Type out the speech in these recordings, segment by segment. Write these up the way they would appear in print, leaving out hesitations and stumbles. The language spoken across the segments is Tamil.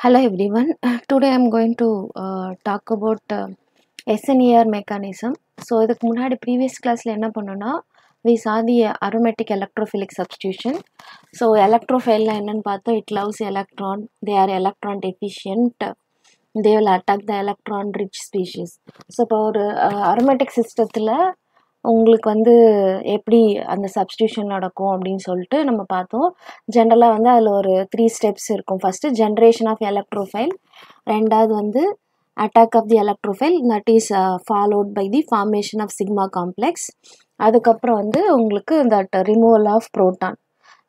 Hello everyone. Today I'm going to talk about SNER mechanism. So இதுக்கு முன்னாடி previous classல என்ன பண்ணோம்னா we saw the aromatic electrophilic substitution. So electrophile என்னன்னு பார்த்தோம், it loves electron, they are electron deficient, they will attack the electron rich species. So இப்போ ஒரு aromatic systemத்தில் உங்களுக்கு வந்து எப்படி அந்த சப்ஸ்டியூஷன் நடக்கும் அப்படின்னு சொல்லிட்டு நம்ம பார்த்தோம். ஜென்ரலாக வந்து அதில் ஒரு 3 ஸ்டெப்ஸ் இருக்கும். ஃபஸ்ட்டு ஜென்ரேஷன் ஆஃப் எலக்ட்ரோஃபைல், ரெண்டாவது வந்து attack of the electrophile, that is followed by the formation of sigma complex. அதுக்கப்புறம் வந்து உங்களுக்கு தட் ரிமூவல் ஆஃப் புரோட்டான்.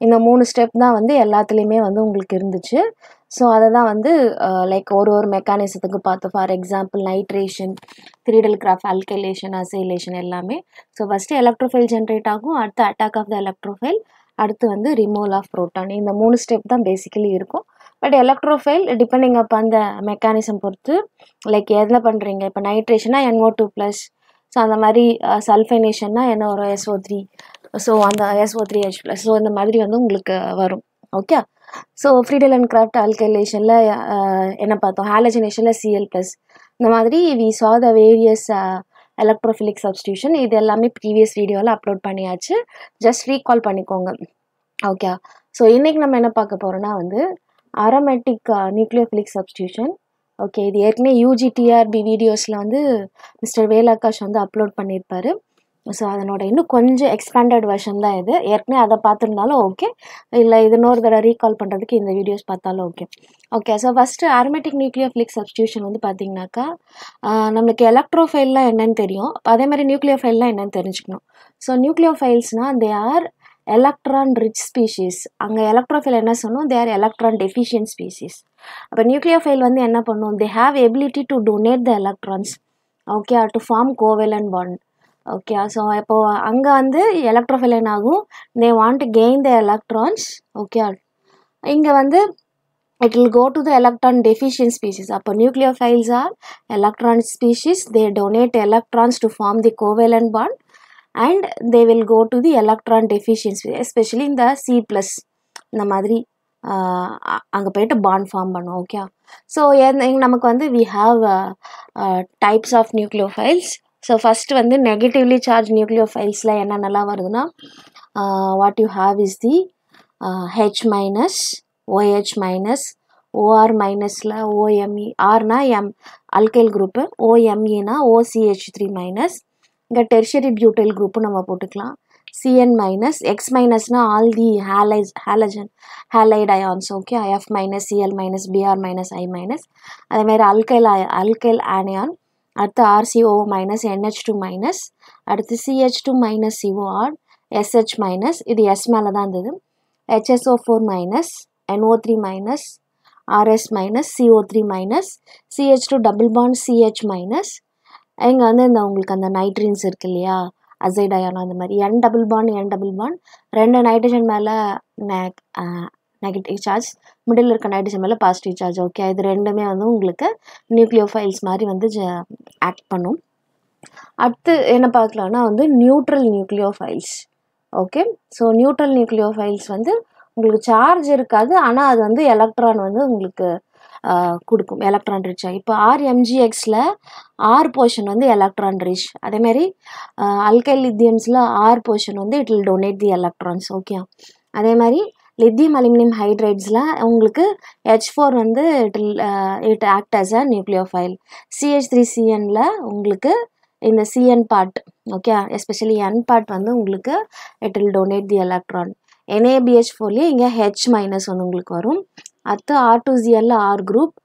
இந்த 3 ஸ்டெப் தான் வந்து எல்லாத்துலேயுமே வந்து உங்களுக்கு இருந்துச்சு. ஸோ அதை தான் வந்து லைக் ஒரு மெக்கானிசத்துக்கு பார்த்தோம். For example nitration, Friedel Craft, alkylation, acylation எல்லாமே. ஸோ ஃபஸ்ட்டு எலக்ட்ரோஃபைல் ஜென்ரேட் ஆகும், அடுத்து அட்டாக் ஆஃப் த எலக்ட்ரோஃபைல், அடுத்து வந்து ரிமூவல் ஆஃப் புரோட்டான். இந்த 3 ஸ்டெப் தான் பேசிக்கலி இருக்கும். பட் எலக்ட்ரோஃபைல் டிபெண்டிங் அப்போ அந்த மெக்கானிசம் பொறுத்து லைக் எதில் பண்ணுறீங்க. இப்போ நைட்ரேஷனா NO2+, ஸோ அந்த மாதிரி சல்ஃபைனேஷன்னா NO SO3, ஸோ அந்த SO3H+, ஸோ இந்த மாதிரி வந்து உங்களுக்கு வரும். Okay. So Friedel and Craft அல்கைலேஷனில் என்ன பார்த்தோம், ஹாலஜினேஷனில் Cl+, இந்த மாதிரி we saw the various electrophilic substitution. இது எல்லாமே ப்ரீவியஸ் வீடியோவில் அப்லோட் பண்ணியாச்சு, ஜஸ்ட் ரீகால் பண்ணிக்கோங்க. ஓகே. ஸோ இன்றைக்கி நம்ம என்ன பார்க்க போகிறோன்னா வந்து அரோமேட்டிக் நியூக்ளியோஃபிலிக் சப்ஸ்டியூஷன். ஓகே, இது ஏற்கனவே UGTRB வீடியோஸில் வந்து மிஸ்டர் வேலாகாஷ் வந்து அப்லோட் பண்ணியிருப்பார். ஸோ அதனோட இன்னும் கொஞ்சம் எக்ஸ்பேண்டட் வெர்ஷன் தான் இது. ஏற்கனவே அதை பார்த்துருந்தாலும் ஓகே, இல்லை இது இன்னொரு தடவை ரீகால் பண்ணுறதுக்கு இந்த வீடியோஸ் பார்த்தாலும் okay. Okay, so first aromatic nucleophilic substitution வந்து பார்த்திங்கனாக்கா நம்மளுக்கு எலக்ட்ரோஃபைல்லாம் என்னென்னு தெரியும், அதே மாதிரி நியூக்ளியோஃபைல்லாம் என்னென்னு தெரிஞ்சுக்கணும். ஸோ நியூக்ளியோஃபைல்ஸ்னால் they are electron rich species. அங்கே எலக்ட்ரோஃபைல் என்ன சொன்னோம், they are electron deficient species. அப்போ நியூக்ளியோஃபைல் வந்து என்ன பண்ணும், they have ability to donate the electrons, okay, to form covalent bond. Okay, so இப்போது அங்கே வந்து எலக்ட்ரோஃபைல் என்ன ஆகும், they want to gain the electrons. Okay, இங்கே வந்து it will go to the electron deficient species. அப்போ nucleophiles are electron species, they donate electrons to form the covalent bond and they will go to the electron deficient species, especially in the C+, இந்த மாதிரி அங்கே போய்ட்டு பாண்ட் ஃபார்ம் பண்ணும். ஓகே, ஸோ நமக்கு வந்து we have types of nucleophiles. So first வந்து நெகட்டிவ்லி சார்ஜ் நியூக்ளியோஃபைல்ஸில் என்னென்னலாம் வருதுன்னா what you have is the H-, OH-, OR- OMe, ஆர்னா M அல்கைல் குரூப்பு, OMeனா OCH3-. இங்கே டெர்ஷரி பியூட்டைல் குரூப்பு நம்ம போட்டுக்கலாம். CN-, X- all the halide ions. Okay, F-, Cl-, Br-, I-. அதேமாதிரி அல்கைல் ஆனியான், அடுத்து RCO-, NH2-, அடுத்து CH2-, CO odd, SH-, இது S மேலே தான் இருந்தது, HSO4-, NO3-, RS-, CO3-, CH2 double bond CH-. இங்கே வந்து இந்த உங்களுக்கு அந்த நைட்ரீன்ஸ் இருக்கு இல்லையா, அசைட் அயான், அந்த மாதிரி N டபுள் பாண்ட் 2 நைட்ரஜன் மேலே நெகட்டிவ் சார்ஜ், மிடில் இருக்க நைட்ரஜன் மேலே பாசிட்டிவ் சார்ஜ். ஓகே, இது ரெண்டுமே வந்து உங்களுக்கு நியூக்ளியோஃபைல்ஸ் மாதிரி வந்து ஆக்ட் பண்ணும். அடுத்து என்ன பார்க்கலான்னா வந்து neutral nucleophiles. Okay, so neutral nucleophiles வந்து உங்களுக்கு சார்ஜ் இருக்காது, ஆனால் அது வந்து எலக்ட்ரான் வந்து உங்களுக்கு கொடுக்கும், எலக்ட்ரான் ரிச்சாக. இப்போ RMgXல R போர்ஷன் வந்து எலக்ட்ரான் ரிச், அதேமாதிரி அல்கைல் லித்தியம்ஸில் R போர்ஷன் வந்து it will donate the electrons. Okay, அதே மாதிரி லித்தியம் அலுமினியம் ஹைட்ரைட்ஸில் உங்களுக்கு H4 வந்து it act as a nucleophile. CH3CNல உங்களுக்கு இந்த CN part, okay, especially N part வந்து உங்களுக்கு it will donate the electron. NaBH4லேயே இங்கே H- வந்து உங்களுக்கு வரும். அடுத்து R2Clல R குரூப்,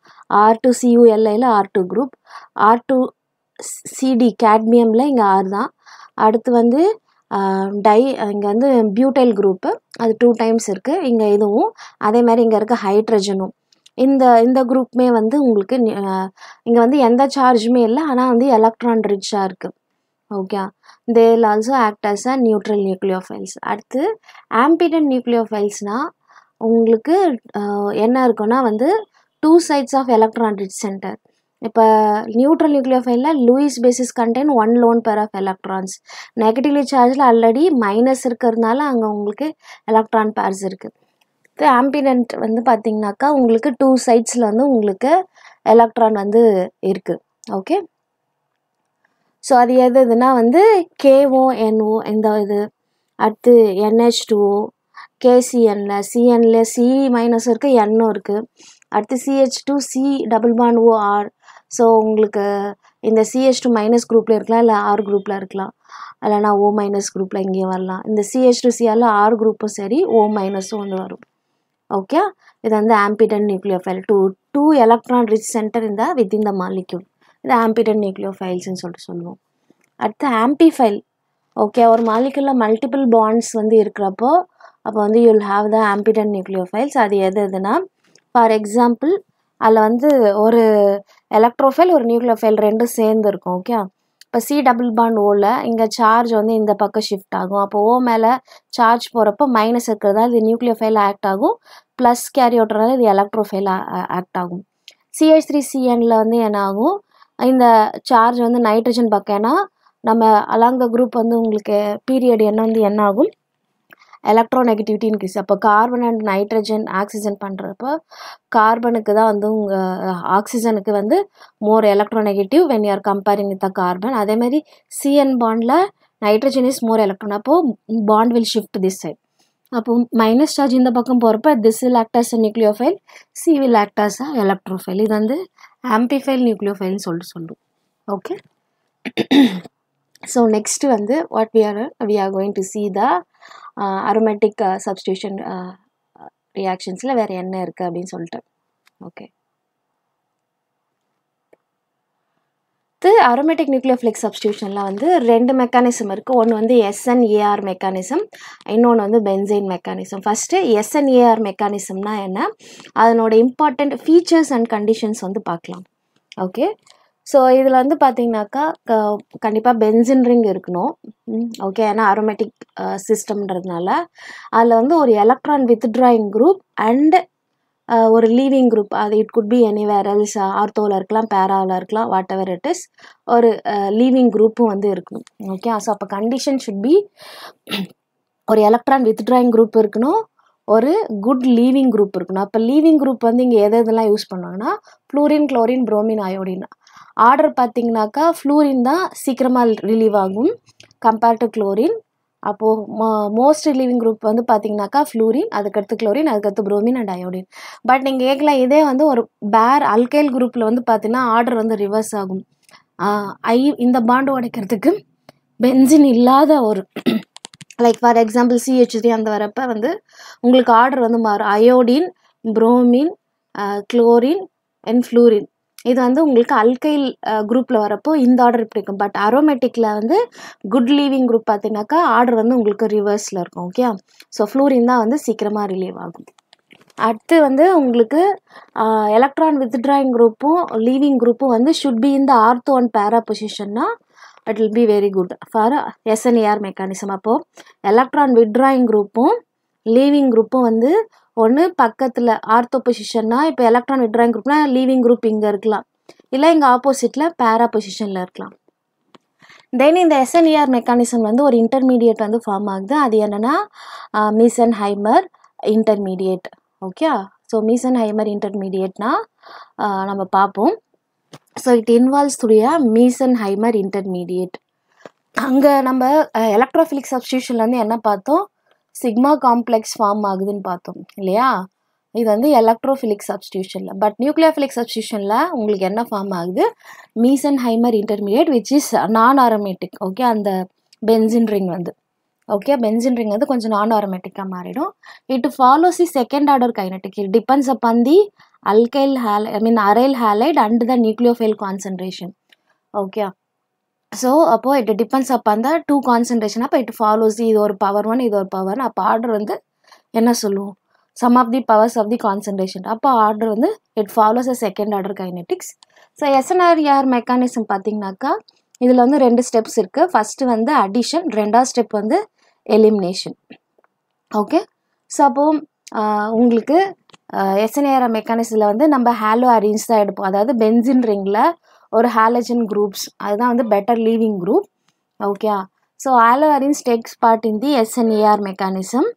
R2CuLiல R2 குரூப், R2CD கேட்மியமில் இங்கே R தான். அடுத்து வந்து இங்கே வந்து பியூட்டைல் குரூப்பு, அது 2 டைம்ஸ் இருக்குது இங்கே. இதுவும் அதே மாதிரி இங்கே இருக்க ஹைட்ரஜனும் இந்த குரூப்புமே வந்து உங்களுக்கு இங்கே வந்து எந்த சார்ஜுமே இல்லை, ஆனால் வந்து எலக்ட்ரான் ரிச்சாக இருக்குது. Okay, they will also act as a neutral nucleophiles. அடுத்து ஆம்பிடன்ட் நியூக்ளியோஃபைல்ஸ்னால் உங்களுக்கு என்ன இருக்குன்னா வந்து 2 sides of electron rich center. இப்போ நியூட்ரல் நியூக்ளியோஃபைலில் Lewis bases contain 1 lone pair of electrons. Negatively சார்ஜில் ஆல்ரெடி மைனஸ் இருக்கிறதுனால அங்கே உங்களுக்கு எலக்ட்ரான் பேர்ஸ் இருக்குது. ஆம்பிடென்ட் வந்து பார்த்தீங்கன்னாக்கா உங்களுக்கு 2 சைட்ஸில் வந்து உங்களுக்கு எலக்ட்ரான் வந்து இருக்குது. ஓகே, ஸோ அது எதுனா வந்து KO NO இந்த இது, அடுத்து NH2O, KCNல CNல C மைனஸ் இருக்குது, Nனும் இருக்குது, அடுத்து CH2 C double bond OR. So உங்களுக்கு இந்த CH2 மைனஸ் குரூப்பில் இருக்கலாம், இல்லை R குரூப்பில் இருக்கலாம், இல்லைனா O மைனஸ் குரூப்பில் இங்கேயும் வரலாம். இந்த CH2 Cl R குரூப்பும் சரி, O மைனஸும் வந்து வரும். ஓகே, இது வந்து ambident nucleophile. Two electron rich centre இந்த வித்தின் த மாலிக்யூல், இது ஆம்பிடென்ட் நியூக்ளியோஃபைல்ஸ்ன்னு சொல்லுவோம். அடுத்து ஆம்பிஃபைல். ஓகே, ஒரு மாலிக்யூலில் மல்டிபிள் பாண்ட்ஸ் வந்து இருக்கிறப்போ அப்போ வந்து யூல் ஹாவ் த ஆம்பிடென்ட் நியூக்ளியோஃபைல்ஸ். அது எதுனா ஃபார் எக்ஸாம்பிள் அதில் வந்து ஒரு எலக்ட்ரோஃபைல் ஒரு நியூக்ளியோஃபைல் ரெண்டும் சேர்ந்து இருக்கும். ஓகே, இப்போ C டபுள் பாண்ட் ஓவில் இங்கே சார்ஜ் வந்து இந்த பக்கம் ஷிஃப்ட் ஆகும். அப்போ O மேலே சார்ஜ் போகிறப்போ மைனஸ் இருக்கிறதால இது நியூக்ளியோஃபைல் ஆக்ட் ஆகும், ப்ளஸ் கேரி ஓட்டுறதுனால இது எலக்ட்ரோஃபைல் ஆக்ட் ஆகும். CH3CNல வந்து என்ன ஆகும், இந்த சார்ஜ் வந்து நைட்ரஜன் பக்கம், ஏன்னா நம்ம அலாங் த குரூப் வந்து உங்களுக்கு பீரியட் என்ன ஆகும், எலக்ட்ரோநெகட்டிவிட்டி இன்க்ரீஸ். அப்போ கார்பன் அண்ட் நைட்ரஜன் ஆக்சிஜன் பண்ணுறப்போ கார்பனுக்கு தான் வந்து ஆக்சிஜனுக்கு வந்து more electronegative when you are comparing with the carbon. அதேமாதிரி CN பாண்டில் நைட்ரஜன் இஸ் மோர் எலக்ட்ரான், அப்போது bond will shift this side. அப்போ மைனஸ் சார்ஜ் இந்த பக்கம் போகிறப்ப this will act as a nucleophile, C will act as a electrophile. இது வந்து ஆம்பிஃபைல் நியூக்ளியோஃபைல்னு சொல்லுவோம். ஓகே, ஸோ நெக்ஸ்ட் வந்து what we are going to see the aromatic substitution reactionsல வேறு என்ன இருக்குது அப்படின்னு சொல்லிட்டு. ஓகே, அரோமேட்டிக் நியூக்ளியோஃபிலிக் சப்ஸ்டியூஷனில் வந்து 2 மெக்கானிசம் இருக்குது. ஒன்று வந்து SNAR மெக்கானிசம், இன்னொன்று வந்து பென்சைன் மெக்கானிசம். ஃபஸ்ட்டு SNAR மெக்கானிசம்னா என்ன, அதனோட இம்பார்ட்டண்ட் ஃபீச்சர்ஸ் அண்ட் கண்டிஷன்ஸ் வந்து பார்க்கலாம். ஓகே, ஸோ இதில் வந்து பார்த்தீங்கன்னாக்கா கண்டிப்பாக பென்சின் ரிங் இருக்கணும். ஓகே, ஏன்னா அரோமேட்டிக் சிஸ்டம்ன்றதுனால அதில் வந்து ஒரு எலக்ட்ரான் வித்ட்ராயிங் குரூப் அண்ட் ஒரு லீவிங் குரூப், அது it could be anywhere else, ஆர்த்தோவில் இருக்கலாம், பேராவில் இருக்கலாம், வாட் எவர் இட் இஸ், ஒரு லீவிங் குரூப்பும் வந்து இருக்கணும். ஓகே, ஸோ அப்போ கண்டிஷன் ஷுட் பி ஒரு எலக்ட்ரான் வித்ட்ராயிங் குரூப் இருக்கணும், ஒரு குட் லீவிங் குரூப் இருக்கணும். அப்போ லீவிங் குரூப் வந்து இங்கே எதெல்லாம் யூஸ் பண்ணுவாங்கன்னா fluorine, chlorine, bromine, iodine. Order பார்த்தீங்கன்னாக்கா ஃப்ளூரின் தான் சீக்கிரமாக ரிலீவ் ஆகும் கம்பேர்ட் டு குளோரின். அப்போது மோஸ்ட் ரிலீவிங் குரூப் வந்து பார்த்தீங்கன்னாக்கா ஃப்ளூரின், அதுக்கடுத்து குளோரின், அதுக்கடுத்து புரோமின் அண்ட் அயோடின். பட் நீங்கள் கேட்கலாம், இதே வந்து ஒரு பேர் அல்கைல் குரூப்பில் வந்து பார்த்தீங்கன்னா ஆர்டர் வந்து ரிவர்ஸ் ஆகும். இந்த பாண்டு உடைக்கிறதுக்கு பென்சின் இல்லாத ஒரு லைக் ஃபார் எக்ஸாம்பிள் CH3 அந்த வரப்போ வந்து உங்களுக்கு ஆர்டர் வந்து மாறும், iodine, bromine, chlorine and fluorine. இது வந்து உங்களுக்கு அல்கைல் குரூப்பில் வரப்போ இந்த ஆர்டர் இப்படி இருக்கும். பட் அரோமேட்டிக்கில் வந்து குட் லீவிங் குரூப் பார்த்தீங்கன்னாக்கா ஆர்டர் வந்து உங்களுக்கு ரிவர்ஸில் இருக்கும். ஓகே, ஸோ ஃப்ளூரின் தான் வந்து சீக்கிரமாக ரிலீவ் ஆகும். அடுத்து வந்து உங்களுக்கு எலக்ட்ரான் வித்ட்ராயிங் குரூப்பும் லீவிங் குரூப்பும் வந்து ஷுட் பி இந்த ஆர்த்தோ அண்ட் பேரா பொசிஷன்னா it will be very good for SNAR mechanism. அப்போது எலக்ட்ரான் வித்ட்ராயிங் குரூப்பும் லீவிங் குரூப்பும் வந்து ஒன்று பக்கத்தில் ஆர்த்தோ பொசிஷன்னா, இப்போ எலக்ட்ரான் வித்ட்ராயிங் குரூப்னா லீவிங் குரூப் இங்கே இருக்கலாம், இல்லை இங்கே ஆப்போசிட்டில் பேரா பொசிஷனில் இருக்கலாம். தென் இந்த SNAR மெக்கானிசம் வந்து ஒரு இன்டர்மீடியேட் வந்து ஃபார்ம் ஆகுது. அது என்னென்னா Meisenheimer intermediate. Okay, so Meisenheimer இன்டர்மீடியேட்னா நம்ம பார்ப்போம். So it involves Meisenheimer intermediate. அங்கே நம்ம எலக்ட்ரோஃபிலிக் சப்ஸ்டியூஷனில் வந்து என்ன பார்த்தோம், சிக்மா காம்ப்ளெக்ஸ் ஃபார்ம் ஆகுதுன்னு பார்த்தோம் இல்லையா, இது வந்து எலக்ட்ரோஃபிலிக் சப்ஸ்டியூஷனில். பட் நியூக்ளியோஃபிலிக் சப்ஸ்டியூஷனில் உங்களுக்கு என்ன ஃபார்ம் ஆகுது, Meisenheimer intermediate which is non aromatic. Okay, அந்த பென்சின் ரிங் வந்து ஓகே, பென்சின் ரிங் வந்து கொஞ்சம் நான் ஆரோமேட்டிக்காக மாறிடும். It follows the second order kinetic. It depends upon the alkyl aryl halide and the nucleophile concentration. Okay, so அப்போது it depends upon the 2 concentration. அப்போ இட் ஃபாலோஸ் இது ஒரு பவர் 1, இது ஒரு பவர் 1. அப்போ ஆர்டர் வந்து என்ன சொல்லுவோம், sum of the powers of the concentration. அப்போ ஆர்டர் வந்து it follows a second order kinetics. So SNAR mechanism பார்த்தீங்கன்னாக்கா இதில் வந்து 2 ஸ்டெப்ஸ் இருக்குது. ஃபஸ்ட்டு வந்து அடிஷன், 2வது ஸ்டெப் வந்து எலிமினேஷன். ஓகே, ஸோ அப்போது உங்களுக்கு SNAR மெக்கானிசத்தில் வந்து நம்ம ஹாலோ அரேஞ்ச் தான் எடுப்போம். அதாவது பென்சின் ரிங்கில் ஒரு ஹாலஜன் குரூப்ஸ், அதுதான் வந்து better leaving group. Okay, so haloarenes takes part in the SNAR mechanism.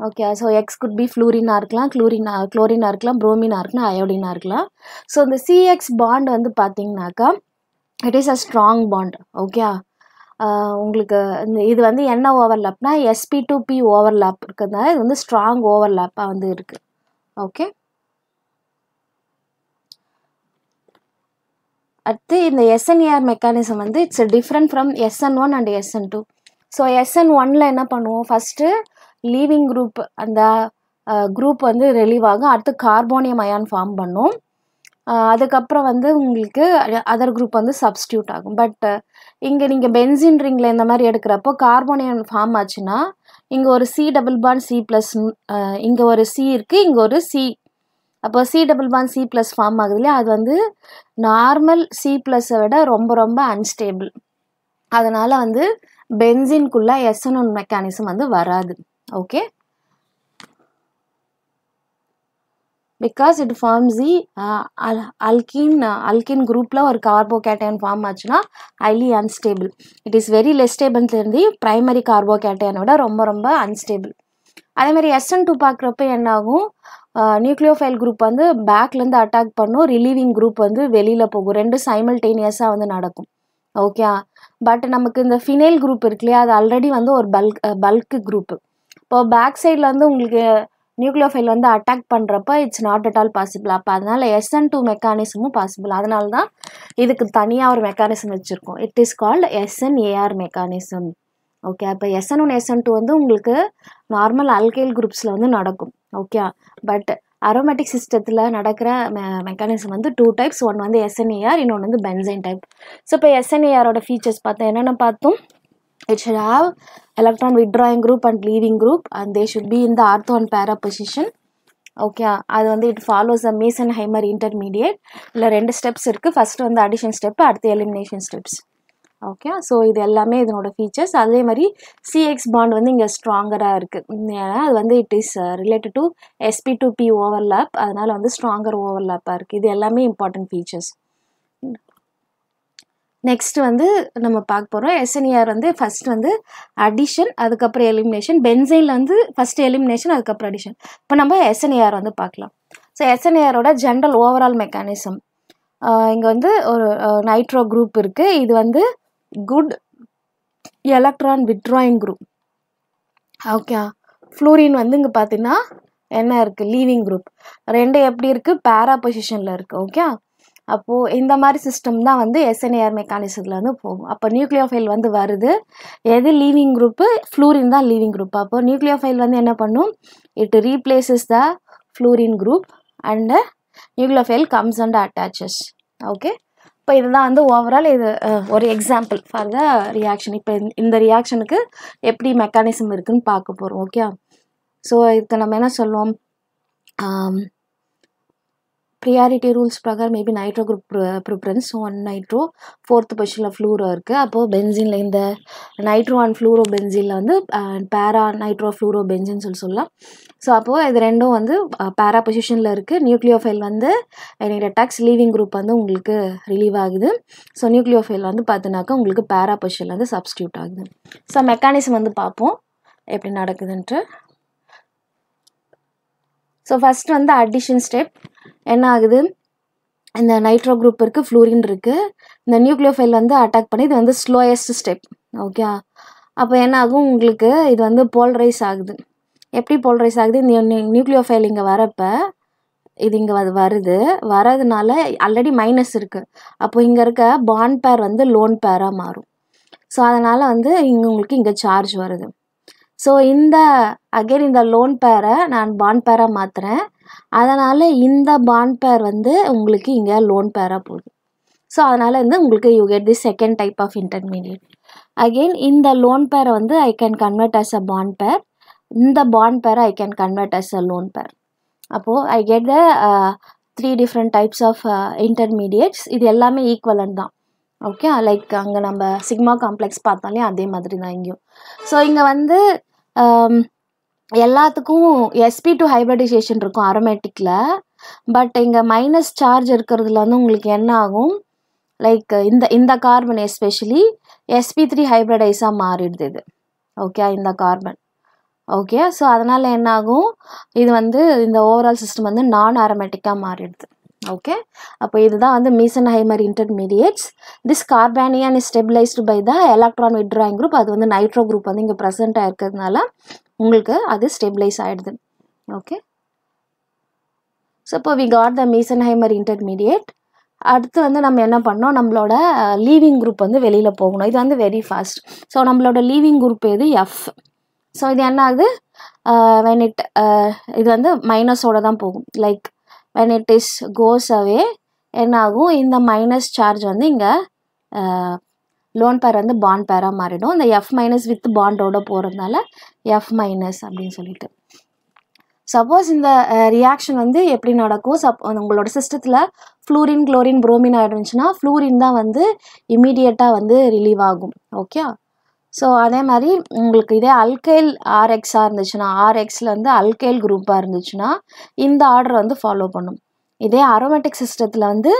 Okay. So X could be ஃப்ளூரினாக இருக்கலாம், குளோரினாக இருக்கலாம், புரோமினாக இருக்கலாம், அயோடினாக இருக்கலாம். ஸோ இந்த சிஎக்ஸ் பாண்ட் வந்து பார்த்தீங்கன்னாக்கா it is a strong bond. Okay. உங்களுக்கு இது வந்து என்ன ஓவர்லேப்னா sp2p ஓவர்லேப் இருக்கிறதுனால இது வந்து ஸ்ட்ராங் ஓவர்லேப்பாக வந்து இருக்குது. ஓகே. அடுத்து இந்த SNAR மெக்கானிசம் வந்து it's different from SN1 and SN2. So SN1ல என்ன பண்ணுவோம், ஃபஸ்ட்டு லீவிங் குரூப் அந்த குரூப் வந்து ரிலீவ் ஆகும், அடுத்து கார்போனியம் அயான் ஃபார்ம் பண்ணும், அதுக்கப்புறம் வந்து உங்களுக்கு அதர் குரூப் வந்து சப்ஸ்டியூட் ஆகும். பட் இங்கே நீங்கள் பென்சின் ரிங்கில் இந்த மாதிரி எடுக்கிறப்போ கார்போனியம் ஃபார்ம் ஆச்சுன்னா இங்கே ஒரு C double bond C plus, இங்கே ஒரு C இருக்குது, இங்கே ஒரு C, அப்போ C double bond C plus form ஆகுது இல்லையா, அது வந்து நார்மல் C ப்ளஸை விட ரொம்ப ரொம்ப அன்ஸ்டேபிள். அதனால் வந்து பென்சின்குள்ளே SN1 மெக்கானிசம் வந்து வராது. Okay. Because it forms the alkene குரூப்பில் ஒரு கார்போகேட்டையன் ஃபார்ம் ஆச்சுன்னா highly unstable. It is very less stable தெரிஞ்சு ப்ரைமரி கார்போகேட்டையனை விட ரொம்ப ரொம்ப அன்ஸ்டேபிள். அதேமாதிரி SN2 பார்க்குறப்ப என்ன ஆகும், நியூக்ளியோஃபைல் குரூப் வந்து பேக்லேருந்து அட்டாக் பண்ணும், ரிலீவிங் குரூப் வந்து வெளியில் போகும், ரெண்டும் சைமல்டேனியஸாக வந்து நடக்கும். ஓகே. பட் நமக்கு இந்த ஃபினைல் குரூப் இருக்கு இல்லையா, அது ஆல்ரெடி வந்து ஒரு பல்க்கு குரூப்பு. இப்போ பேக் சைடில் வந்து உங்களுக்கு நியூக்ளியோஃபைல் வந்து அட்டாக் பண்ணுறப்ப it's not at all possible. அப்போ அதனால் SN2 மெக்கானிசமும் பாசிபிள். அதனால தான் இதுக்கு தனியாக ஒரு மெக்கானிசம் வச்சுருக்கோம். It is called SNAR mechanism. Okay. அப்போ SN1 SN2 வந்து உங்களுக்கு நார்மல் அல்கைல் குரூப்ஸில் வந்து நடக்கும். ஓகே. பட் அரோமேட்டிக் சிஸ்டத்தில் நடக்கிற மெக்கானிசம் வந்து 2 டைப்ஸ். ஒன் வந்து SNAR, இன்னொன்று வந்து பென்சைன் டைப். ஸோ இப்போ SNARோட ஃபீச்சர்ஸ் பார்த்தோம், என்னென்ன பார்த்தோம், it should have electron withdrawing group and leaving group and they should be in the ortho and para position. Okay. அது வந்து it follows a Mesenheimer intermediate. இல்லை 2 ஸ்டெப்ஸ் இருக்குது, ஃபஸ்ட்டு வந்து அடிஷன் ஸ்டெப்பு, அடுத்து எலிமினேஷன் ஸ்டெப்ஸ். ஓகே. ஸோ இது எல்லாமே இதனோட ஃபீச்சர்ஸ். அதே மாதிரி CX பாண்ட் வந்து இங்கே ஸ்ட்ராங்கராக இருக்குது, ஏன்னா அது வந்து it is related to sp2p overlap, அதனால் வந்து ஸ்ட்ராங்கர் ஓவர்லேப்பாக இருக்குது. இது எல்லாமே இம்பார்ட்டன்ட் ஃபீச்சர்ஸ். நெக்ஸ்ட் வந்து நம்ம பார்க்க போகிறோம் SNAR வந்து ஃபஸ்ட் வந்து அடிஷன், அதுக்கப்புறம் எலிமினேஷன். பென்சைனில் வந்து ஃபஸ்ட்டு எலிமினேஷன், அதுக்கப்புறம் அடிஷன். இப்போ நம்ம SNAR வந்து பார்க்கலாம். ஸோ SNARோட ஜென்ரல் ஓவரால் மெக்கானிசம், இங்கே வந்து ஒரு நைட்ரோ குரூப் இருக்குது, இது வந்து good electron withdrawing group. Okay. Fluorine வந்து இங்கே பார்த்தீங்கன்னா என்ன இருக்குது, லீவிங் குரூப். ரெண்டு எப்படி இருக்குது, பேரா பொசிஷனில் இருக்குது. ஓகே. அப்போது இந்த மாதிரி சிஸ்டம் தான் வந்து SNAR மெக்கானிசத்தில் வந்து போகும். அப்போ நியூக்ளியோஃபைல் வந்து வருது, எது லீவிங் குரூப்பு, ஃப்ளூரின் தான் லீவிங் குரூப். அப்போது நியூக்ளியோஃபைல் வந்து என்ன பண்ணும், it replaces the fluorine group and nucleophile comes and attaches. Okay. இப்போ இதுதான் வந்து ஓவரால் இது ஒரு எக்ஸாம்பிள் ஃபார் த ரியாக்ஷன். இப்போ இந்த ரியாக்ஷனுக்கு எப்படி மெக்கானிசம் இருக்குதுன்னு பார்க்க போகிறோம். ஓகே. ஸோ இதுக்கு நம்ம என்ன சொல்லுவோம், ப்ரியாரிட்டி ரூல்ஸ் பிரகாரம் maybe nitro group preference. So 1 nitro, 4th பொசிஷனில் ஃப்ளூரோ இருக்குது. அப்போது பென்சினில் இந்த நைட்ரோ அண்ட் ஃப்ளூரோ பென்சினில் வந்து பேரா நைட்ரோ ஃப்ளூரோ பென்சின்னு சொல்லலாம். ஸோ அப்போது இது ரெண்டும் வந்து பேரா பொசிஷனில் இருக்குது. நியூக்ளியோஃபைல் வந்து என்னோட டக்ஸ் லீவிங் குரூப் வந்து உங்களுக்கு ரிலீவ் ஆகுது. ஸோ நியூக்ளியோஃபைல் வந்து பார்த்தினாக்கா உங்களுக்கு பேரா பொசிஷனில் வந்து சப்ஸ்டியூட் ஆகுது. ஸோ மெக்கானிசம் வந்து பார்ப்போம் எப்படி நடக்குதுன்ட்டு. ஸோ ஃபஸ்ட்டு வந்து அடிஷன் ஸ்டெப் என்ன ஆகுது, இந்த நைட்ரோ குரூப் இருக்குது, ஃப்ளூரின் இருக்குது, இந்த நியூக்ளியோஃபைல் வந்து அட்டாக் பண்ணி இது வந்து ஸ்லோயஸ்ட் ஸ்டெப். ஓகே. அப்போ என்ன ஆகும், உங்களுக்கு இது வந்து போல்ரைஸ் ஆகுது. எப்படி போல்ரைஸ் ஆகுது, இந்த நியூக்ளியோஃபைல் இங்கே வரப்போ இது இங்கே வரதுனால ஆல்ரெடி மைனஸ் இருக்குது. அப்போ இங்கே இருக்க பாண்ட் பேர் வந்து லோன் பேராக மாறும். ஸோ அதனால் வந்து உங்களுக்கு இங்கே சார்ஜ் வருது. ஸோ இந்த அகெயின் இந்த லோன் பேரை நான் பாண்ட் பேராக மாற்றுறேன், அதனால் இந்த பாண்ட் பேர் வந்து உங்களுக்கு இங்கே லோன் பேராக போகுது. ஸோ அதனால் வந்து உங்களுக்கு you get the second type of intermediate. Again இந்த லோன் பேரை வந்து I can convert as a bond pair, இந்த பாண்ட் பேரை I can convert as a lone pair. அப்போது I get the 3 different types of intermediates. இது எல்லாமே ஈக்குவலண்ட் தான். ஓகே. லைக் அங்கே நம்ம சிக்மா காம்ப்ளெக்ஸ் பார்த்தாலே அதே மாதிரி தான் இங்கேயும். ஸோ இங்கே வந்து எல்லாத்துக்கும் sp2 ஹைப்ரிடைசேஷன் இருக்கும் அரோமேட்டிக்கில். பட் இங்கே மைனஸ் சார்ஜ் இருக்கிறதுல வந்து உங்களுக்கு என்ன ஆகும், லைக் இந்த கார்பன் எஸ்பெஷலி sp3 ஹைப்ரிடைஸாக மாறிடுது இது. ஓகே. இந்த கார்பன் ஓகே. ஸோ அதனால் என்ன ஆகும், இது வந்து இந்த ஓவரால் சிஸ்டம் வந்து நான் ஆரோமேட்டிக்காக மாறிடுது. ஓகே. அப்போ இதுதான் வந்து Meisenheimer intermediates. This carbanion is stabilised by the electron withdrawing group. அது வந்து நைட்ரோ குரூப் வந்து இங்கே ப்ரெசென்ட் ஆகிருக்கிறதுனால உங்களுக்கு அது ஸ்டெபிளைஸ் ஆகிடுது. ஓகே. ஸோ இப்போ வி காட் த மீசன்ஹைமர் இன்டர்மீடியேட். அடுத்து வந்து நம்ம என்ன பண்ணோம், நம்மளோட லீவிங் குரூப் வந்து வெளியில் போகணும். இது வந்து வெரி ஃபாஸ்ட். ஸோ நம்மளோட லீவிங் குரூப் எது, எஃப். ஸோ இது என்ன ஆகுது, when it இது வந்து மைனஸோட தான் போகும். Like when it is goes away என்ன ஆகும், இந்த மைனஸ் சார்ஜ் வந்து இங்கே லோன் பேர் வந்து பாண்ட் பேராக மாறிடும். இந்த எஃப் மைனஸ் வித் பாண்டோட போகிறதுனால எஃப் மைனஸ் அப்படின்னு சொல்லிட்டு. சப்போஸ் இந்த ரியாக்ஷன் வந்து எப்படி நடக்கும், உங்களோட சிஸ்டத்தில் ஃப்ளூரின் குளோரின் புரோமின் ஆகிடுச்சுன்னா ஃப்ளூரின் தான் வந்து இமீடியட்டாக வந்து ரிலீவ் ஆகும். ஓகே. ஸோ அதே மாதிரி உங்களுக்கு இதே அல்கைல் ஆர்எக்ஸாக இருந்துச்சுன்னா, ஆர்எக்ஸில் வந்து அல்கைல் குரூப்பாக இருந்துச்சுன்னா இந்த ஆர்டர் வந்து ஃபாலோ பண்ணும். இதே அரோமேட்டிக் சிஸ்டத்தில் வந்து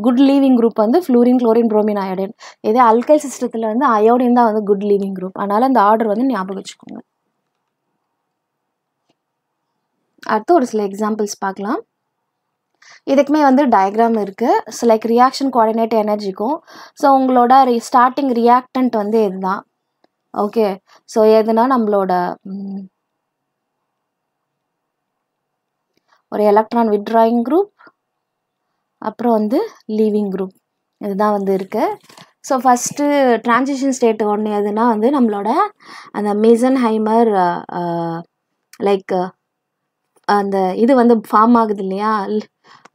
குட் லீவிங் குரூப் வந்து ஃப்ளூரின் குளோரின் புரோமின் அயோடின். இதே அல்கைல் சிஸ்டத்தில் வந்து அயோடின் தான் வந்து குட் லீவிங் குரூப். அதனால் இந்த ஆர்டர் வந்து ஞாபகம் வச்சுக்கோங்க. அடுத்து ஒரு சில எக்ஸாம்பிள்ஸ் பார்க்கலாம். இதுக்குமே வந்து டயக்ராம் இருக்குது. ஸோ லைக் ரியாக்ஷன் கோஆர்டினேட் எனர்ஜிக்கும். ஸோ உங்களோட ஸ்டார்டிங் ரியாக்டன்ட் வந்து இதுதான். ஓகே. ஸோ எதுனா நம்மளோட ஒரு எலக்ட்ரான் விட்ராயிங் குரூப், அப்புறம் வந்து லீவிங் குரூப், இதுதான் வந்து இருக்குது. ஸோ ஃபஸ்ட்டு ட்ரான்சிஷன் ஸ்டேட் ஒன்று எதுனா வந்து நம்மளோட அந்த மீசன்ஹைமர் லைக் அந்த இது வந்து ஃபார்ம் ஆகுது இல்லையா,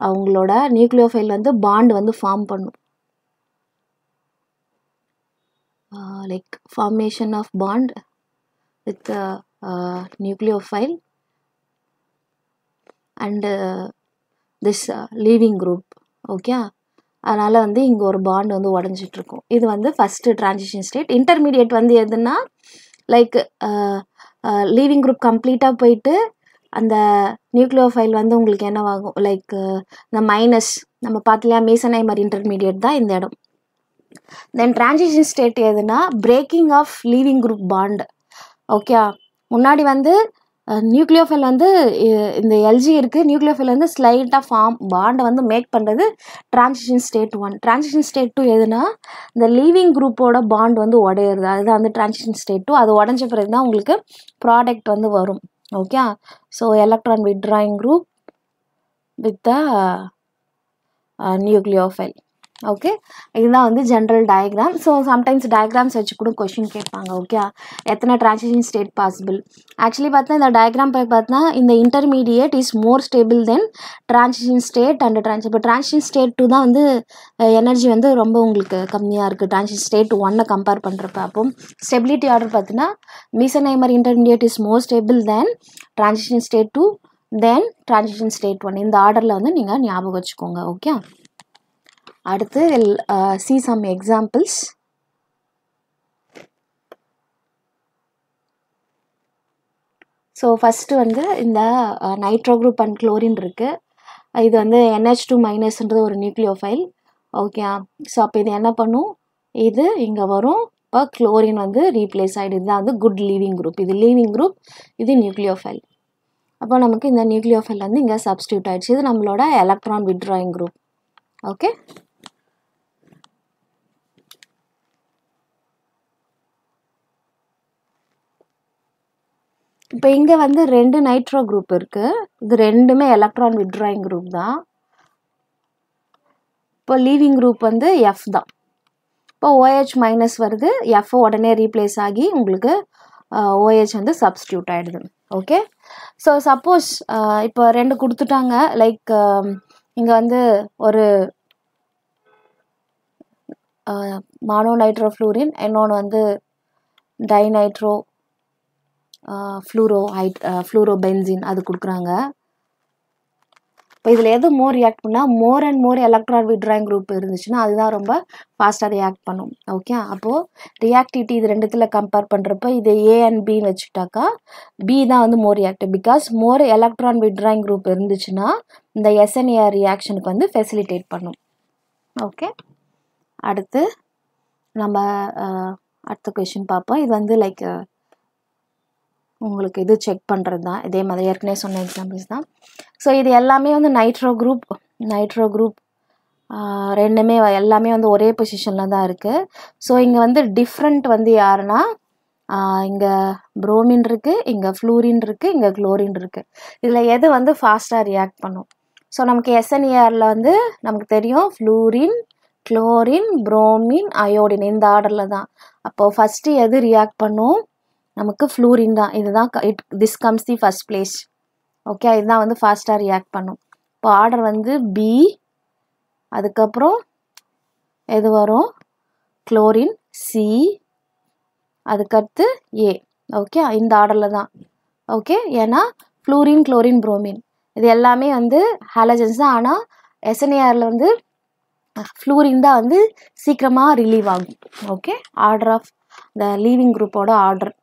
அவங்களோட நியூக்ளியோஃபைல் வந்து பாண்ட் வந்து ஃபார்ம் பண்ணும். Like formation of bond with nucleophile and this leaving group. Okay. அதனால் வந்து இங்கே ஒரு பாண்ட் வந்து உடஞ்சிட்ருக்கும். இது வந்து ஃபஸ்ட்டு ட்ரான்சிஷன் ஸ்டேட். இன்டர்மீடியேட் வந்து எதுனா லைக் லீவிங் குரூப் கம்ப்ளீட்டாக போயிட்டு அந்த நியூக்ளியோஃபைல் வந்து உங்களுக்கு என்னவாகும், லைக் இந்த மைனஸ் நம்ம பார்த்துலையா மீசன்ஹைமர் இன்டர்மீடியேட் தான் இந்த இடம். தென் ட்ரான்சிஷன் ஸ்டேட் எதுனா breaking of leaving group bond. Okay. முன்னாடி வந்து நியூக்ளியோஃபைல் வந்து இந்த எல்ஜி இருக்குது, நியூக்ளியோஃபைல் வந்து ஸ்லைட்டாக பாண்டை வந்து மேக் பண்ணுறது ட்ரான்சிஷன் ஸ்டேட் 1. ட்ரான்சிஷன் ஸ்டேட் 2 எதுனா இந்த லீவிங் குரூப்போட பாண்ட் வந்து உடையிறது, அதுதான் வந்து ட்ரான்சிஷன் ஸ்டேட் 2. அது உடஞ்ச பிறகு தான் உங்களுக்கு ப்ராடக்ட் வந்து வரும். Okay. So electron withdrawing group with the nucleophile. Okay. இதுதான் வந்து general diagram. So sometimes diagrams வச்சு கூட கொஷின் கேட்பாங்க. ஓகே. எத்தனை ட்ரான்சிஷன் ஸ்டேட் பாசிபிள். ஆக்சுவலி பார்த்தா இந்த டயக்ராம் பார்த்தா இந்த intermediate is more stable than transition state and இப்போ ட்ரான்சிஷன் ஸ்டேட் 2 தான் வந்து எனர்ஜி வந்து ரொம்ப உங்களுக்கு கம்மியாக இருக்குது ட்ரான்சிஷன் ஸ்டேட் 1 கம்பேர் பண்ணுறப்ப. அப்போ ஸ்டெபிலிட்டி ஆர்டர் பார்த்தீங்கன்னா Meisenheimer intermediate is more stable than transition state 2 than transition state 1. இந்த ஆர்டரில் வந்து நீங்கள் ஞாபகம் வச்சுக்கோங்க. ஓகே. அடுத்து see some examples. So first வந்து இந்த நைட்ரோ குரூப் அண்ட் குளோரின் இருக்குது. இது வந்து NH2 மைனஸ்ன்றது ஒரு நியூக்ளியோஃபைல். ஓகே. ஸோ அப்போ இது என்ன பண்ணும், இது இங்கே வரும். இப்போ குளோரின் வந்து ரீப்ளேஸ் ஆகிடுது. இதுதான் வந்து குட் லீவிங் குரூப். இது லீவிங் குரூப், இது நியூக்ளியோஃபைல். அப்போ நமக்கு இந்த நியூக்ளியோஃபைல் வந்து இங்கே சப்ஸ்டியூட் ஆகிடுச்சு. இது நம்மளோட எலக்ட்ரான் விட்ராயிங் குரூப். ஓகே. இப்போ இங்கே வந்து 2 நைட்ரோ குரூப் இருக்குது. இது ரெண்டுமே எலக்ட்ரான் விட்ராயிங் குரூப் தான். இப்போ லீவிங் குரூப் வந்து எஃப் தான். இப்போ OH மைனஸ் வருது, எஃப் உடனே ரீப்ளேஸ் ஆகி உங்களுக்கு OH வந்து சப்ஸ்டியூட் ஆகிடுது. ஓகே. ஸோ சப்போஸ் இப்போ 2 கொடுத்துட்டாங்க. லைக் இங்கே வந்து ஒரு மானோநைட்ரோ ஃப்ளூரின், இன்னொன்று வந்து டைநைட்ரோ ஃப்ளூரோபென்சின் அது கொடுக்குறாங்க. இப்போ இதில் எது மோர் ரியாக்ட் பண்ணால் more and more electron withdrawing group இருந்துச்சுன்னா அதுதான் ரொம்ப ஃபாஸ்ட்டாக ரியாக்ட் பண்ணும். ஓகே. அப்போது ரியாக்டிவிட்டி இது ரெண்டுத்தில் கம்பேர் பண்ணுறப்ப இது A அண்ட் பின்னு வச்சுக்கிட்டாக்கா பி தான் வந்து மோர் reactive. Because more electron withdrawing group இருந்துச்சுன்னா இந்த SNAR ரியாக்ஷனுக்கு வந்து ஃபெசிலிட்டேட் பண்ணும். ஓகே. அடுத்து நம்ம அடுத்த கொஷின் பார்ப்போம். இது வந்து லைக் உங்களுக்கு இது செக் பண்ணுறது தான். இதே மாதிரி ஏற்கனவே சொன்ன எக்ஸாம்பிள்ஸ் தான். ஸோ இது எல்லாமே வந்து நைட்ரோ குரூப் ரெண்டுமே எல்லாமே வந்து ஒரே பொசிஷனில் தான் இருக்குது. ஸோ இங்கே வந்து டிஃப்ரெண்ட் வந்து யாருன்னா இங்கே புரோமின் இருக்குது, இங்கே ஃப்ளூரின் இருக்குது, இங்கே குளோரின் இருக்குது. இதில் எது வந்து ஃபாஸ்ட்டாக ரியாக்ட் பண்ணும்? ஸோ நமக்கு SNERல வந்து நமக்கு தெரியும் ஃப்ளூரின், குளோரின், புரோமின், அயோடின் இந்த ஆர்டரில் தான். அப்போது ஃபஸ்ட்டு எது ரியாக்ட் பண்ணும்? நமக்கு ஃப்ளூரின் தான். இதுதான் this comes the first place. Okay, இதுதான் வந்து ஃபாஸ்ட்டாக ரியாக்ட் பண்ணும். இப்போ ஆர்டர் வந்து பி, அதுக்கப்புறம் எது வரும்? குளோரின், சி, அதுக்கடுத்து ஏ. ஓகே, இந்த ஆர்டரில் தான். ஓகே, ஏன்னா ஃப்ளூரின், குளோரின், புரோமின் இது எல்லாமே வந்து ஹாலஜன்ஸ் தான். ஆனால் SNERல வந்து ஃப்ளூரின் தான் வந்து சீக்கிரமாக ரிலீவ் ஆகும். Okay, order of the leaving குரூப்போட ஆர்டர்.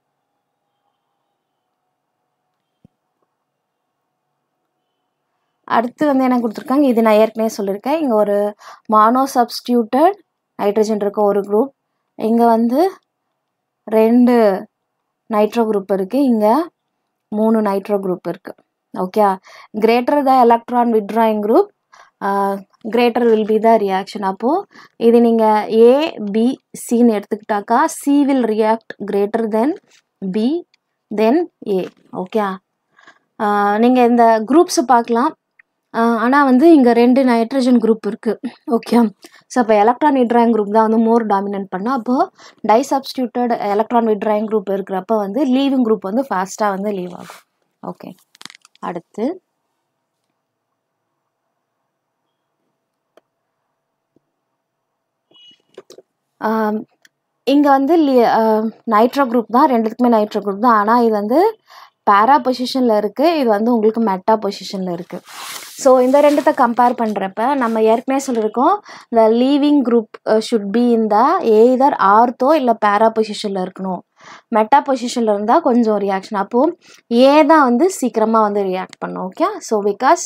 அடுத்து வந்து என்ன கொடுத்துருக்காங்க, இது நான் ஏற்கனவே சொல்லியிருக்கேன். இங்கே ஒரு மானோ சப்ஸ்டியூட்டட் நைட்ரஜன் இருக்க ஒரு குரூப், இங்கே வந்து 2 நைட்ரோ குரூப் இருக்குது, இங்கே 3 நைட்ரோ குரூப் இருக்குது. Okay, greater the electron withdrawing group greater will be the reaction. அப்போது இது நீங்கள் ஏ பி சின்னு எடுத்துக்கிட்டாக்கா C will react greater than B than A. Okay, நீங்கள் இந்த குரூப்ஸை பார்க்கலாம். ஆனால் வந்து இங்கே 2 நைட்ரஜன் குரூப் இருக்குது. ஓகே, ஸோ அப்போ எலக்ட்ரான் வித்ட்ராயிங் குரூப் தான் வந்து மோர் டாமினன்ட் பண்ணால், அப்போது disubstituted electron withdrawing group இருக்கிறப்ப வந்து லீவிங் குரூப் வந்து ஃபாஸ்ட்டாக வந்து லீவ் ஆகும். ஓகே, அடுத்து இங்கே வந்து நைட்ரோ குரூப் தான், ரெண்டுத்துக்குமே நைட்ரோ குரூப் தான். ஆனால் இது வந்து பேரா பொசிஷனில் இருக்குது, இது வந்து உங்களுக்கு மெட்டா பொசிஷனில் இருக்குது. ஸோ இந்த ரெண்டுத்தை கம்பேர் பண்ணுறப்ப நம்ம ஏற்கனவே சொல்லியிருக்கோம், இந்த லீவிங் குரூப் ஷுட் பி இந்த எய்தர் ஆர்த்தோ இல்லை பேரா பொசிஷனில் இருக்கணும். மெட்டா பொசிஷனில் இருந்தால் கொஞ்சம் ரியாக்ஷன். அப்போது ஏ தான் வந்து சீக்கிரமாக வந்து ரியாக்ட் பண்ணும். Okay, so because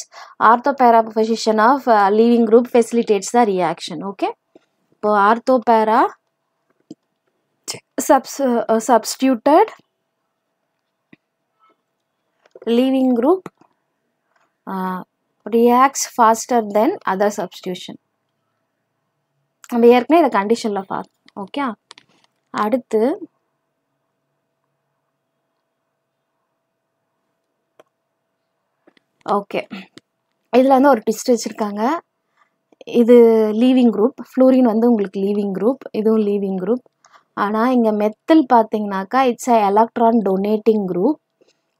ortho para position of leaving group facilitates the reaction. Okay, இப்போது ortho para substituted leaving group reacts faster than other substitution. நம்ம ஏற்கனவே இந்த கண்டிஷனில் பார்த்தோம். ஓகே, அடுத்து ஓகே இதில் வந்து ஒரு ட்விஸ்ட் வச்சுருக்காங்க. இது லீவிங் குரூப், ஃப்ளூரின் வந்து உங்களுக்கு லீவிங் குரூப், இதுவும் லீவிங் குரூப். ஆனால் இங்கே மெத்தில் பார்த்தீங்கன்னாக்கா it's a electron donating group.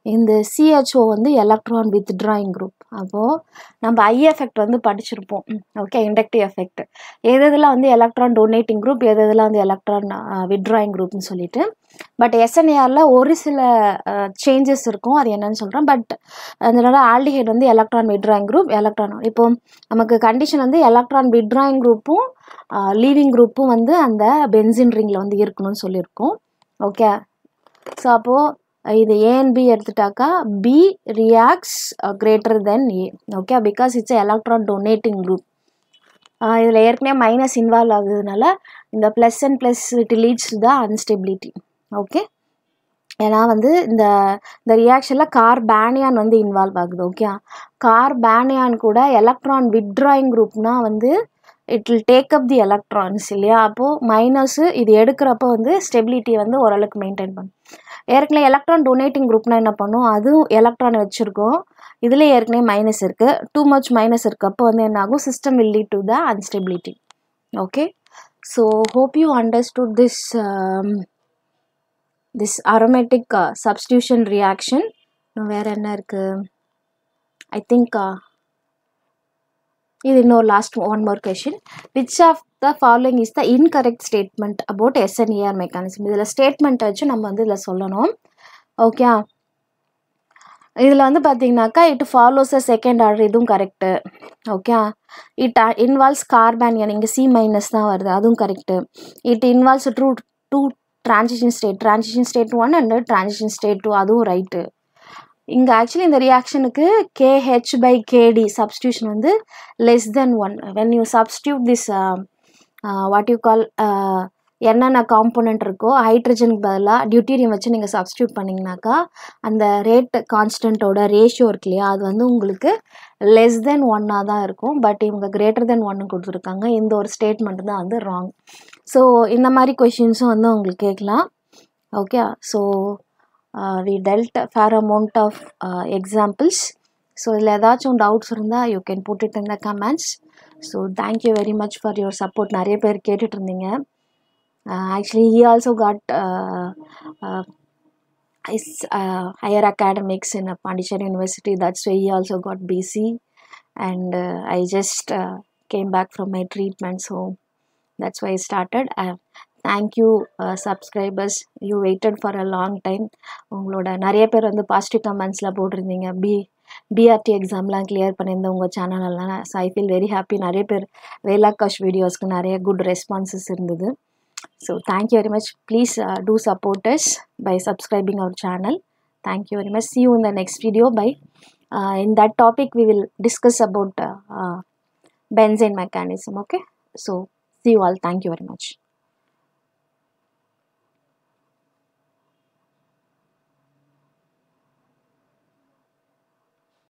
இந்த CHO வந்து எலக்ட்ரான் வித்ட்ராயிங் குரூப். அப்போது நம்ம ஐ எஃபெக்ட் வந்து படிச்சிருப்போம். ஓகே, இண்டக்டிவ் எஃபெக்ட் எதெல்லாம் வந்து எலக்ட்ரான் டொனேட்டிங் குரூப், எதெல்லாம் வந்து எலக்ட்ரான் வித்ட்ராயிங் குரூப்னு சொல்லிட்டு. பட் SNERல ஒரு சில சேஞ்சஸ் இருக்கும், அது என்னன்னு சொல்கிறேன். பட் அதனால ஆல்டிஹைட் வந்து எலக்ட்ரான் வித்ட்ராயிங் குரூப், எலக்ட்ரான் இப்போ நமக்கு கண்டிஷன் வந்து எலக்ட்ரான் வித்ட்ராயிங் குரூப்பும் லீவிங் குரூப்பும் வந்து அந்த பென்சின் ரிங்கில் வந்து இருக்கணும்னு சொல்லியிருக்கோம். ஓகே, ஸோ அப்போது இது A and B எடுத்துட்டாக்கா B reacts greater than A. Okay, because it's electron donating group. இதில் ஏற்கனவே மைனஸ் இன்வால்வ் ஆகுதுனால இந்த plus and plus it leads to the unstability. Okay, ஏன்னா வந்து இந்த ரியாக்ஷனில் கார்பானியான் வந்து இன்வால்வ் ஆகுது. ஓகே, கார்பானியான் கூட எலக்ட்ரான் வித்ட்ராயிங் குரூப்னால் வந்து it will take up the electrons இல்லையா. அப்போது மைனஸு இது எடுக்கிறப்ப வந்து ஸ்டெபிலிட்டியை வந்து ஓரளவுக்கு மெயின்டைன் பண்ணும். ஏற்கனவே எலக்ட்ரான் டொனேட்டிங் குரூப்னா என்ன பண்ணும், அதுவும் எலக்ட்ரான் வச்சுருக்கோம், இதில் ஏற்கனவே மைனஸ் இருக்குது, டூ மச் மைனஸ் இருக்கப்போ வந்து என்ன ஆகும், system will lead to the unstability. Okay, so hope you understood this aromatic substitution reaction. வேறு என்ன இருக்குது, ஐ திங்க் இது இன்னொரு last one more question. Which of the following is the incorrect statement about SNER mechanism. இதில் ஸ்டேட்மெண்ட்டை வச்சு நம்ம வந்து இதில் சொல்லணும். ஓகே, இதில் வந்து பார்த்தீங்கன்னாக்கா it follows a second order, இதுவும் correct. Okay, it involves carbanion, இங்கே C- தான் வருது, அதுவும் correct. It involves two transition state 1 and transition state 2, அதுவும் ரைட்டு. இங்கே ஆக்சுவலி இந்த ரியாக்ஷனுக்கு KH/KD சப்ஸ்டியூஷன் வந்து less than 1. when you substitute this what you call என்னென்ன காம்போனன்ட் இருக்கோ ஹைட்ரஜனுக்கு பதிலாக டியூட்டீரியம் வச்சு நீங்கள் சப்ஸ்டியூட் பண்ணிங்கனாக்கா அந்த ரேட் கான்ஸ்டன்ட்டோட ரேஷியோ இருக்கு இல்லையா அது வந்து உங்களுக்கு லெஸ் தென் 1 தான் இருக்கும். பட் இவங்க கிரேட்டர் தென் 1 கொடுத்துருக்காங்க. இந்த ஒரு ஸ்டேட்மெண்ட் தான் வந்து ராங். ஸோ இந்த மாதிரி கொஷின்ஸும் வந்து உங்களுக்கு கேட்கலாம். Okay, so we dealt fair amount of examples. So இதில் ஏதாச்சும் டவுட்ஸ் இருந்தால் you can put it in the comments. So thank you very much for your support. நிறைய பேர் கேட்டுட்டு இருந்தீங்க. Actually, he also got his higher academics in Pondicherry University. That's why he also got BC. And I just came back from my treatment. So that's why I started. Thank you subscribers. You waited for a long time. உங்களோட நிறைய பேர் வந்து பாசிட்டிவ் கமெண்ட்ஸில் போட்டிருந்தீங்க. பிஆர்டி எக்ஸாம்லாம் கிளியர் பண்ணியிருந்தேன் உங்கள் சேனலெல்லாம். So I feel very happy. நிறைய பேர் வேலாகாஷ் வீடியோஸ்க்கு நிறைய குட் ரெஸ்பான்சஸ் இருந்தது. So thank you very much. Please do support us by subscribing our channel. Thank you very much. See you in the next video. In that topic we will discuss about benzene mechanism. Okay, so see you all. Thank you very much.